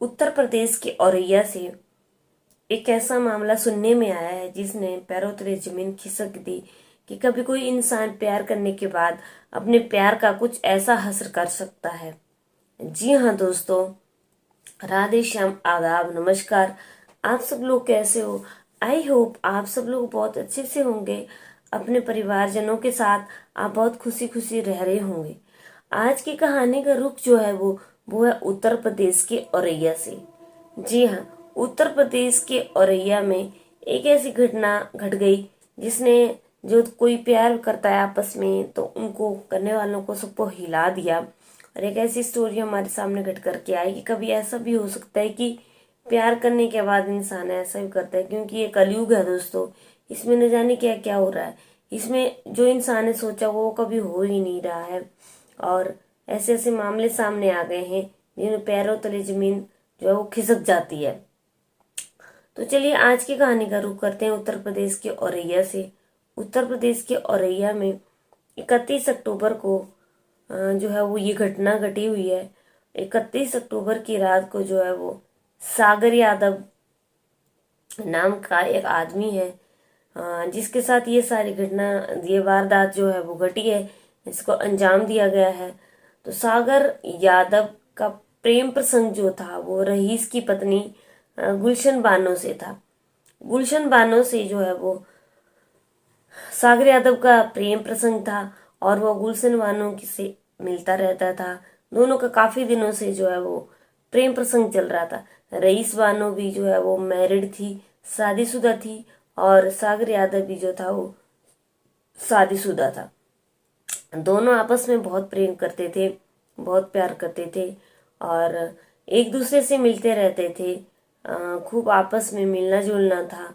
उत्तर प्रदेश के औरैया से एक ऐसा मामला सुनने में आया है जिसने पैरों तले जमीन खिसक दी कि कभी कोई इंसान प्यार करने के बाद अपने प्यार का कुछ ऐसा हश्र कर सकता है। जी हाँ दोस्तों, राधे श्याम, आदाब, नमस्कार। आप सब लोग कैसे हो? आई होप आप सब लोग बहुत अच्छे से होंगे। अपने परिवारजनों के साथ आप बहुत खुशी खुशी रह रहे होंगे। आज की कहानी का रुख जो है वो है उत्तर प्रदेश के औरैया से। जी हाँ, उत्तर प्रदेश के औरैया में एक ऐसी घटना घट गई जिसने, जो कोई प्यार करता है आपस में तो उनको करने वालों को सबको हिला दिया। और एक ऐसी स्टोरी हमारे सामने घट करके आई कि कभी ऐसा भी हो सकता है कि प्यार करने के बाद इंसान ऐसा भी करता है, क्योंकि ये कलयुग है दोस्तों। इसमें न जाने क्या क्या हो रहा है। इसमें जो इंसान ने सोचा वो कभी हो ही नहीं रहा है। और ऐसे ऐसे मामले सामने आ गए हैं जिनमें पैरों तले जमीन जो है वो खिसक जाती है। तो चलिए आज की कहानी का रुख करते हैं उत्तर प्रदेश के औरैया से। उत्तर प्रदेश के औरैया में 31 अक्टूबर को जो है वो ये घटना घटी हुई है। 31 अक्टूबर की रात को जो है वो सागर यादव नाम का एक आदमी है, जिसके साथ ये सारी घटना, ये वारदात जो है वो घटी है, इसको अंजाम दिया गया है। तो सागर यादव का प्रेम प्रसंग जो था वो रईस की पत्नी गुलशन बानो से था। गुलशन बानो से जो है वो सागर यादव का प्रेम प्रसंग था और वो गुलशन बानो से मिलता रहता था। दोनों का काफी दिनों से जो है वो प्रेम प्रसंग चल रहा था। रईस बानो भी जो है वो मैरिड थी, शादीशुदा थी, और सागर यादव भी जो था वो शादीशुदा था। दोनों आपस में बहुत प्रेम करते थे, बहुत प्यार करते थे और एक दूसरे से मिलते रहते थे। खूब आपस में मिलना जुलना था।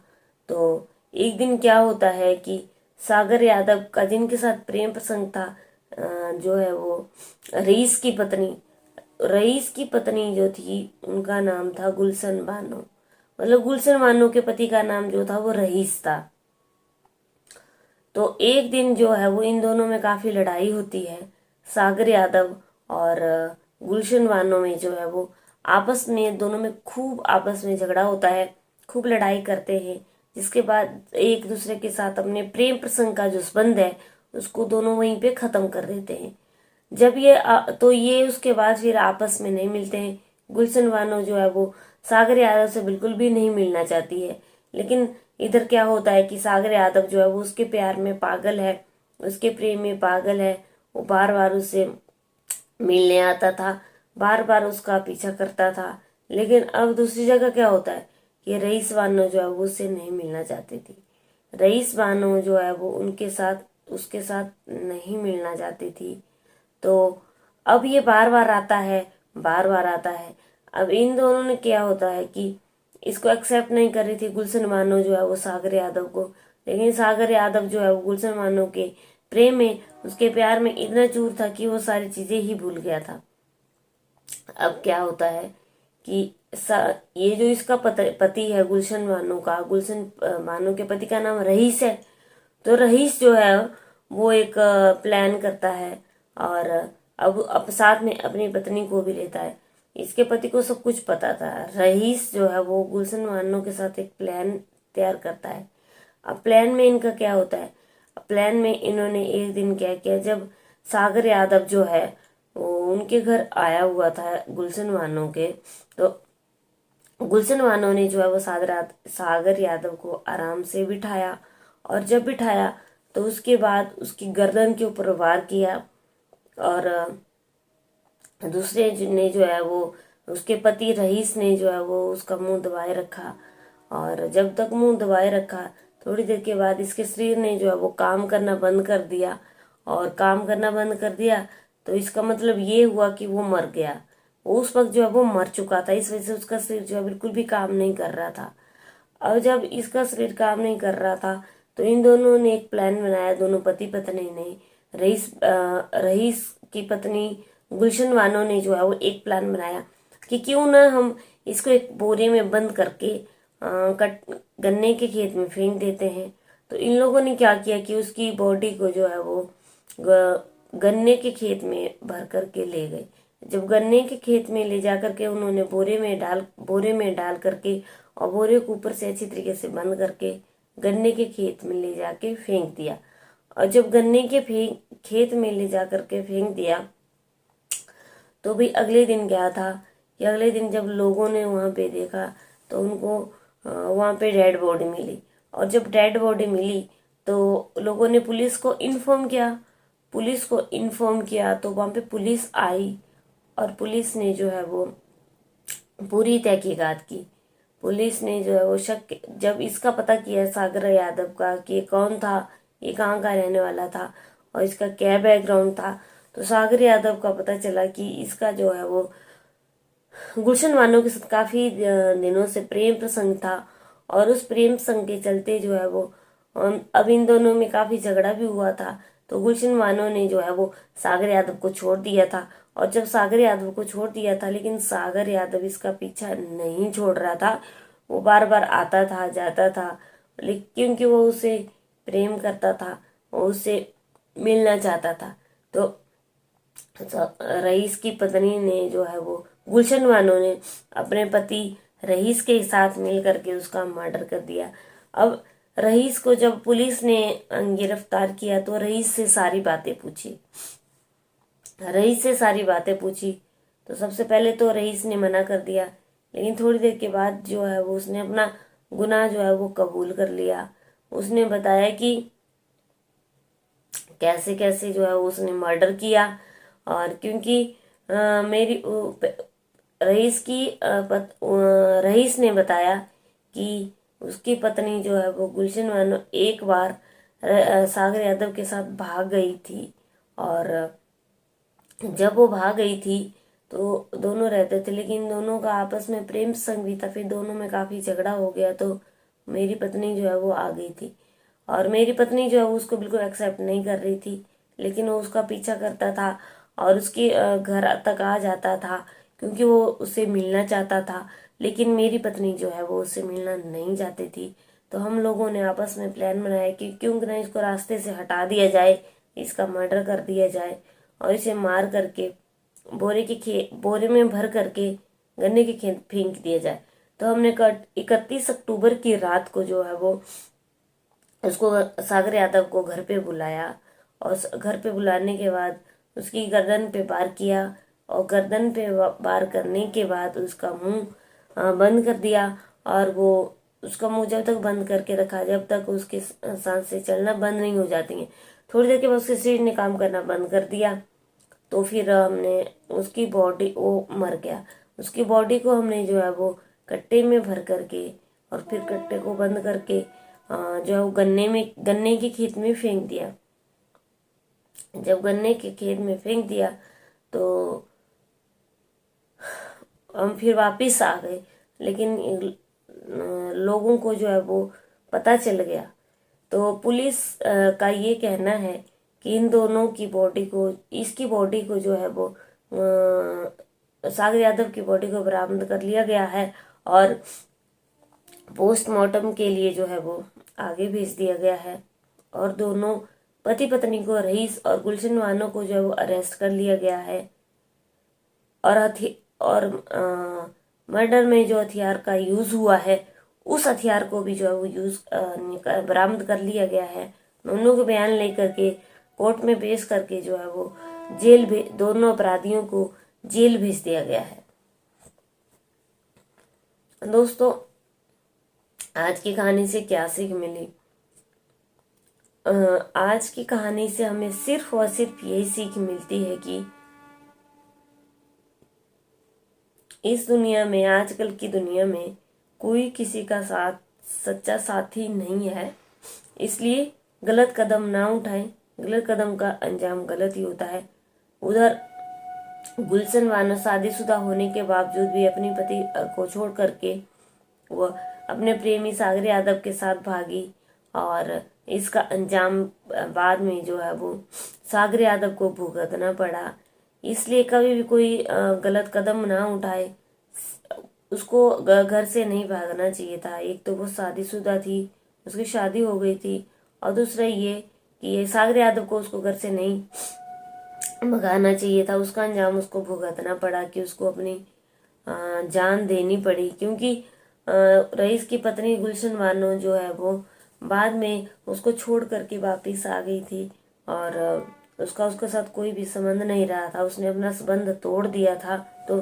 तो एक दिन क्या होता है कि सागर यादव का जिनके साथ प्रेम प्रसंग था, जो है वो रईस की पत्नी जो थी उनका नाम था गुलशन बानो। मतलब गुलशन बानो के पति का नाम जो था वो रईस था। तो एक दिन जो है वो इन दोनों में काफी लड़ाई होती है। सागर यादव और गुलशन बानो में जो है वो आपस में, दोनों में खूब आपस में झगड़ा होता है, खूब लड़ाई करते हैं। जिसके बाद एक दूसरे के साथ अपने प्रेम प्रसंग का जो संबंध है उसको दोनों वहीं पे खत्म कर देते हैं। जब तो ये उसके बाद फिर आपस में नहीं मिलते हैं। गुलशन बानो जो है वो सागर यादव से बिल्कुल भी नहीं मिलना चाहती है। लेकिन इधर क्या होता है कि सागर यादव जो है वो उसके प्यार में पागल है, उसके प्रेम में पागल है। वो बार बार उससे मिलने आता था, बार बार उसका पीछा करता था। लेकिन अब दूसरी जगह क्या होता है कि रईस बानो जो है वो उससे नहीं मिलना चाहती थी। रईस बानो जो है वो उसके साथ नहीं मिलना चाहती थी। तो अब ये बार बार आता है, बार बार आता है। अब इन दोनों ने क्या होता है कि इसको एक्सेप्ट नहीं कर रही थी गुलशन बानो जो है वो सागर यादव को। लेकिन सागर यादव जो है वो गुलशन बानो के प्रेम में, उसके प्यार में इतना चूर था कि वो सारी चीजें ही भूल गया था। अब क्या होता है कि ये जो इसका पति है गुलशन बानो का, गुलशन बानो के पति का नाम रईस है। तो रईस जो है वो एक प्लान करता है और अब साथ में अपनी पत्नी को भी लेता है। इसके पति को सब कुछ पता था। रईस जो है वो गुलशन बानो के साथ एक प्लान तैयार करता है। अब प्लान में इनका क्या होता है, प्लान में इन्होंने एक दिन क्या किया, जब सागर यादव जो है वो उनके घर आया हुआ था गुलशन बानो के, तो गुलशन बानो ने जो है वो सागर यादव को आराम से बिठाया। और जब बिठाया तो उसके बाद उसकी गर्दन के ऊपर वार किया और दूसरे ने जो है वो, उसके पति रईस ने जो है वो उसका मुंह दबाए रखा। और जब तक मुंह दबाए रखा, थोड़ी देर के बाद इसके शरीर ने जो है वो काम करना बंद कर दिया। और काम करना बंद कर दिया तो इसका मतलब ये हुआ कि वो मर गया। वो उस वक्त जो है वो मर चुका था, इस वजह से उसका शरीर जो है बिल्कुल भी काम नहीं कर रहा था। अब जब इसका शरीर काम नहीं कर रहा था तो इन दोनों ने एक प्लान बनाया, दोनों पति पत्नी ने। रईस की पत्नी गुलशन बानो ने जो है वो एक प्लान बनाया कि क्यों ना हम इसको एक बोरे में बंद करके गन्ने के खेत में फेंक देते हैं। तो इन लोगों ने क्या किया कि उसकी बॉडी को जो है वो गन्ने के खेत में भर करके ले गए। जब गन्ने के खेत में ले जा करके उन्होंने बोरे में डाल करके और बोरे को ऊपर से अच्छी तरीके से बंद करके गन्ने के खेत में ले जाके फेंक दिया। और जब गन्ने के खेत में ले जा करके फेंक दिया तो भी अगले दिन क्या था कि अगले दिन जब लोगों ने वहाँ पे देखा तो उनको वहाँ पे डेड बॉडी मिली। और जब डेड बॉडी मिली तो लोगों ने पुलिस को इन्फॉर्म किया। तो वहाँ पे पुलिस आई और पुलिस ने जो है वो पूरी तहकीकात की। पुलिस ने जो है वो जब इसका पता किया सागर यादव का कि ये कौन था, ये कहाँ का रहने वाला था और इसका क्या बैकग्राउंड था, तो सागर यादव का पता चला कि इसका जो है वो गुलशन वानो के साथ काफी दिनों से प्रेम प्रसंग था। और उस प्रेम प्रसंग के चलते जो है वो अब इन दोनों में काफी झगड़ा भी हुआ था। तो गुलशन वानो ने जो है वो सागर यादव को छोड़ दिया था। और जब सागर यादव को छोड़ दिया था, लेकिन सागर यादव इसका पीछा नहीं छोड़ रहा था। वो बार बार आता था, जाता था, लेकिन क्योंकि वो उसे प्रेम करता था, वो उससे मिलना चाहता था। तो रईस की पत्नी ने जो है वो गुलशन वानो ने अपने पति रईस के साथ मिल करके उसका मर्डर कर दिया। अब रईस को जब पुलिस ने गिरफ्तार किया तो रईस से सारी बातें पूछी। तो सबसे पहले तो रईस ने मना कर दिया, लेकिन थोड़ी देर के बाद जो है वो उसने अपना गुनाह जो है वो कबूल कर लिया। उसने बताया कि कैसे कैसे जो है वो उसने मर्डर किया। और क्योंकि मेरी रईस ने बताया कि उसकी पत्नी जो है वो गुलशन वानो एक बार सागर यादव के साथ भाग गई थी। और जब वो भाग गई थी तो दोनों रहते थे, लेकिन दोनों का आपस में प्रेम संग भी था। फिर दोनों में काफी झगड़ा हो गया तो मेरी पत्नी जो है वो आ गई थी। और मेरी पत्नी जो है वो उसको बिल्कुल एक्सेप्ट नहीं कर रही थी, लेकिन वो उसका पीछा करता था और उसके घर तक आ जाता था क्योंकि वो उससे मिलना चाहता था। लेकिन मेरी पत्नी जो है वो उससे मिलना नहीं चाहती थी। तो हम लोगों ने आपस में प्लान बनाया कि क्यों ना इसको रास्ते से हटा दिया जाए, इसका मर्डर कर दिया जाए और इसे मार करके बोरे में भर करके गन्ने के खेत फेंक दिया जाए। तो हमने 31 अक्टूबर की रात को जो है वो उसको सागर यादव को घर पे बुलाया। और घर पे बुलाने के बाद उसकी गर्दन पे वार किया और गर्दन पे वार करने के बाद उसका मुंह बंद कर दिया। और वो उसका मुंह जब तक बंद करके रखा जब तक उसके सांसें चलना बंद नहीं हो जाती हैं। थोड़ी देर के बाद उसके शरीर ने काम करना बंद कर दिया। तो फिर हमने उसकी बॉडी, वो मर गया, उसकी बॉडी को हमने जो है वो कट्टे में भर करके और फिर कट्टे को बंद करके जो है वो गन्ने के खेत में फेंक दिया। जब गन्ने के खेत में फेंक दिया तो हम फिर वापिस आ गए, लेकिन लोगों को जो है वो पता चल गया। तो पुलिस का ये कहना है कि इन दोनों की बॉडी को, इसकी बॉडी को जो है वो सागर यादव की बॉडी को बरामद कर लिया गया है और पोस्टमार्टम के लिए जो है वो आगे भेज दिया गया है। और दोनों पति पत्नी को, रईस और गुलशन वानो को जो है वो अरेस्ट कर लिया गया है। और मर्डर में जो हथियार का यूज हुआ है उस हथियार को भी जो है वो बरामद कर लिया गया है। दोनों के बयान लेकर के कोर्ट में पेश करके जो है वो दोनों अपराधियों को जेल भेज दिया गया है। दोस्तों, आज की कहानी से क्या सीख मिली? आज की कहानी से हमें सिर्फ और सिर्फ यही सीख मिलती है कि इस दुनिया में, आजकल की दुनिया में कोई किसी का सच्चा साथी नहीं है। इसलिए गलत कदम ना उठाएं, गलत कदम का अंजाम गलत ही होता है। उधर गुलशन वानो शादीशुदा होने के बावजूद भी अपनी पति को छोड़ करके वह अपने प्रेमी सागर यादव के साथ भागी और इसका अंजाम बाद में जो है वो सागर यादव को भुगतना पड़ा। इसलिए कभी भी कोई गलत कदम ना उठाए। उसको घर से नहीं भागना चाहिए था। एक तो वो शादीशुदा थी, उसकी शादी हो गई थी, और दूसरा ये कि ये सागर यादव को उसको घर से नहीं भगाना चाहिए था, उसका अंजाम उसको भुगतना पड़ा कि उसको अपनी जान देनी पड़ी। क्योंकि रईस की पत्नी गुलशन बानो जो है वो बाद में उसको छोड़ करके वापिस आ गई थी और उसका उसके साथ कोई भी संबंध नहीं रहा था, उसने अपना संबंध तोड़ दिया था। तो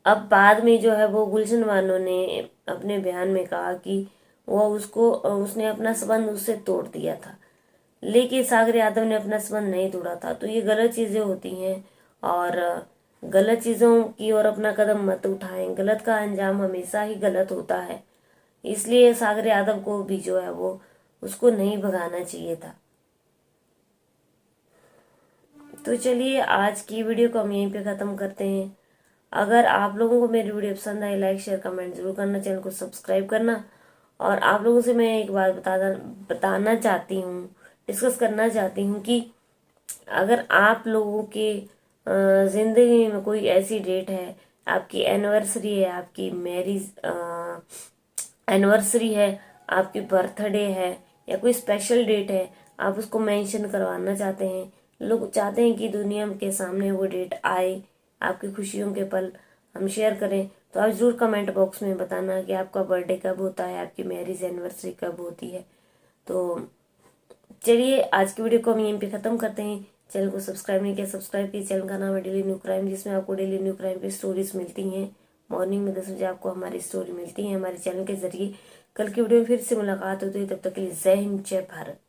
अब बाद में जो है वो गुलशन बानो ने अपने बयान में कहा कि वो उसने अपना संबंध उससे तोड़ दिया था, लेकिन सागर यादव ने अपना संबंध नहीं तोड़ा था। तो ये गलत चीजें होती हैं और गलत चीजों की ओर अपना कदम मत उठाएं, गलत का अंजाम हमेशा ही गलत होता है। इसलिए सागर यादव को भी जो है वो उसको नहीं भगाना चाहिए था। तो चलिए आज की वीडियो को हम यहीं पे खत्म करते हैं। अगर आप लोगों को मेरी वीडियो पसंद आई, लाइक शेयर कमेंट जरूर करना, चैनल को सब्सक्राइब करना। और आप लोगों से मैं एक बात बताना चाहती हूँ, डिस्कस करना चाहती हूँ कि अगर आप लोगों के जिंदगी में कोई ऐसी डेट है, आपकी एनिवर्सरी है, आपकी मैरिज एनिवर्सरी है, आपकी बर्थडे है या कोई स्पेशल डेट है, आप उसको मेंशन करवाना चाहते हैं, लोग चाहते हैं कि दुनिया के सामने वो डेट आए, आपकी खुशियों के पल हम शेयर करें, तो आप जरूर कमेंट बॉक्स में बताना कि आपका बर्थडे कब होता है, आपकी मैरिज एनिवर्सरी कब होती है। तो चलिए आज की वीडियो को हम यहीं पे खत्म करते हैं। चैनल को सब्सक्राइब नहीं किया, सब्सक्राइब कीजिए। चैनल का नाम है डेली न्यू क्राइम, जिसमें आपको डेली न्यू क्राइम की स्टोरीज मिलती हैं। मॉर्निंग में 10 बजे आपको हमारी स्टोरी मिलती है हमारे चैनल के जरिए। कल की वीडियो में फिर से मुलाकात होती है, तब तक के लिए जय हिंद, जय भारत।